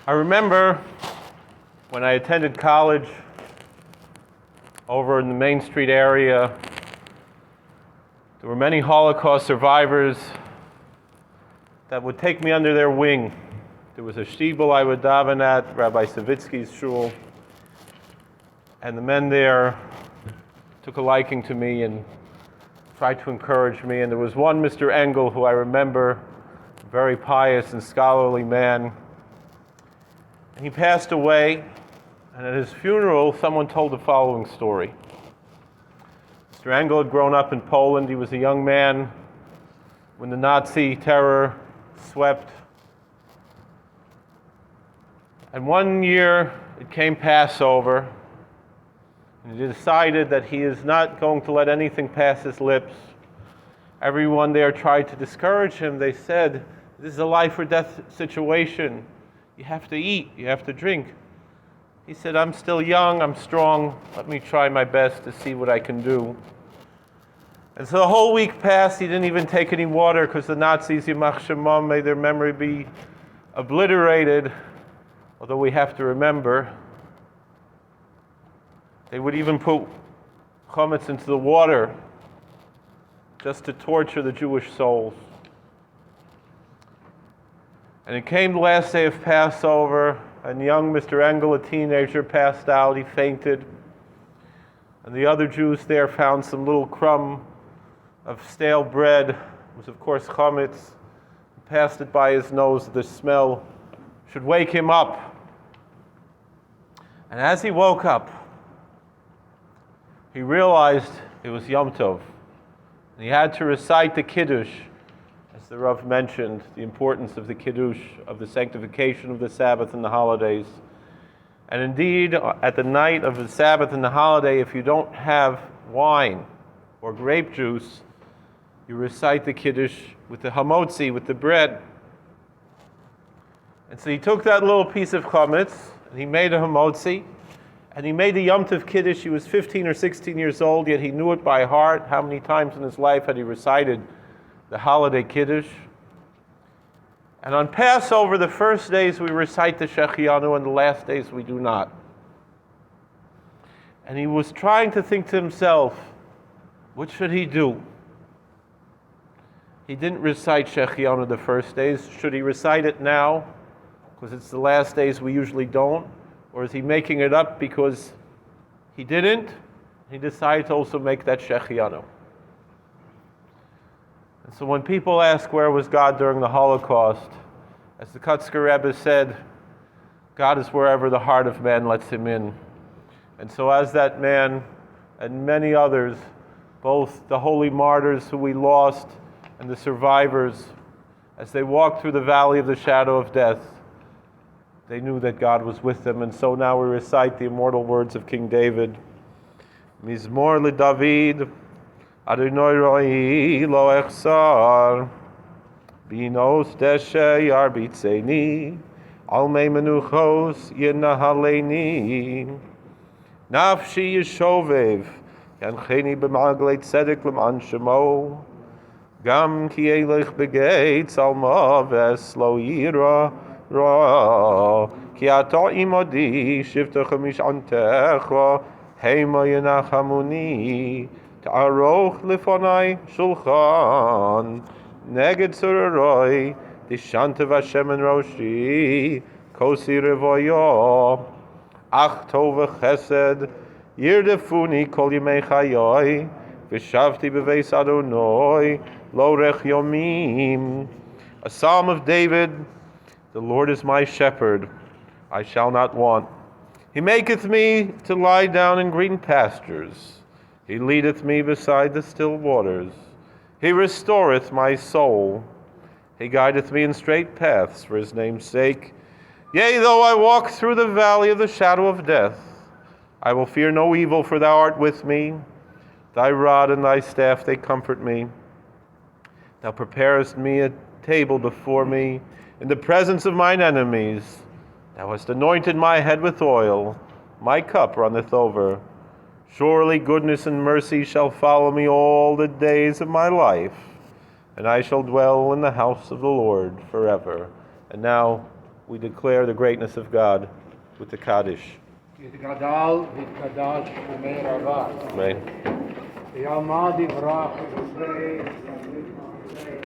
I remember when I attended college over in the Main Street area, there were many Holocaust survivors that would take me under their wing. There was a shtibel I would daven at, Rabbi Savitsky's shul, and the men there took a liking to me and tried to encourage me. And there was one Mr. Engel who I remember, a very pious and scholarly man. And he passed away, and at his funeral, someone told the following story. Mr. Engel had grown up in Poland. He was a young man when the Nazi terror swept. And one year, it came Passover, and he decided that he is not going to let anything pass his lips. Everyone there tried to discourage him. They said, "This is a life or death situation. You have to eat, you have to drink." He said, "I'm still young, I'm strong. Let me try my best to see what I can do." And so the whole week passed. He didn't even take any water because the Nazis, Yimach Shemam, may their memory be obliterated. Although we have to remember, they would even put chametz into the water just to torture the Jewish souls. And it came the last day of Passover, and young Mr. Engel, a teenager, passed out. He fainted. And the other Jews there found some little crumb of stale bread. It was, of course, chametz. Passed it by his nose. The smell should wake him up. And as he woke up, he realized it was Yom Tov. And he had to recite the Kiddush, as the Rav mentioned, the importance of the Kiddush, of the sanctification of the Sabbath and the holidays. And indeed, at the night of the Sabbath and the holiday, if you don't have wine or grape juice, you recite the Kiddush with the hamotzi, with the bread. And so he took that little piece of chametz, and he made a hamotzi, and he made the Yom Tov Kiddush. He was 15 or 16 years old, yet he knew it by heart. How many times in his life had he recited the holiday Kiddush? And on Passover, the first days we recite the Shechianu, and the last days we do not. And he was trying to think to himself, what should he do? He didn't recite Shechianu the first days. Should he recite it now? Because it's the last days we usually don't. Or is he making it up because he didn't? He decided to also make that Shechianu. And so when people ask where was God during the Holocaust, as the Kutzker Rebbe said, God is wherever the heart of man lets him in. And so as that man and many others, both the holy martyrs who we lost and the survivors, as they walked through the valley of the shadow of death, they knew that God was with them. And so now we recite the immortal words of King David. Mizmor LeDavid, Adonai Roi lo echsar, binos deshe yarbitzeni, almei menuchos yenahaleni, nafshi yeshovev, yancheni b'maglei tzedek l'man shemo, gam ki elech begeitz alma ves lo yira ra, ki ata imodi shivtecha mishantecha, heima yenachamuni, ta'aroch lefonai shulchan, neged suraroi, dishantav Hashem en roshi, kosi revoyo, ach tov v'chesed, yirdefuni kol yimei chayoi, v'shavti b'veis Adonai, lo rech yomim. A Psalm of David. The Lord is my shepherd, I shall not want. He maketh me to lie down in green pastures. He leadeth me beside the still waters. He restoreth my soul. He guideth me in straight paths for his name's sake. Yea, though I walk through the valley of the shadow of death, I will fear no evil, for thou art with me. Thy rod and thy staff, they comfort me. Thou preparest me a table before me in the presence of mine enemies. Thou hast anointed my head with oil. My cup runneth over. Surely goodness and mercy shall follow me all the days of my life, and I shall dwell in the house of the Lord forever. And now, we declare the greatness of God with the Kaddish. יתגדל ויתקדש שמי רבה. Amen. יעמד יברח ישראל.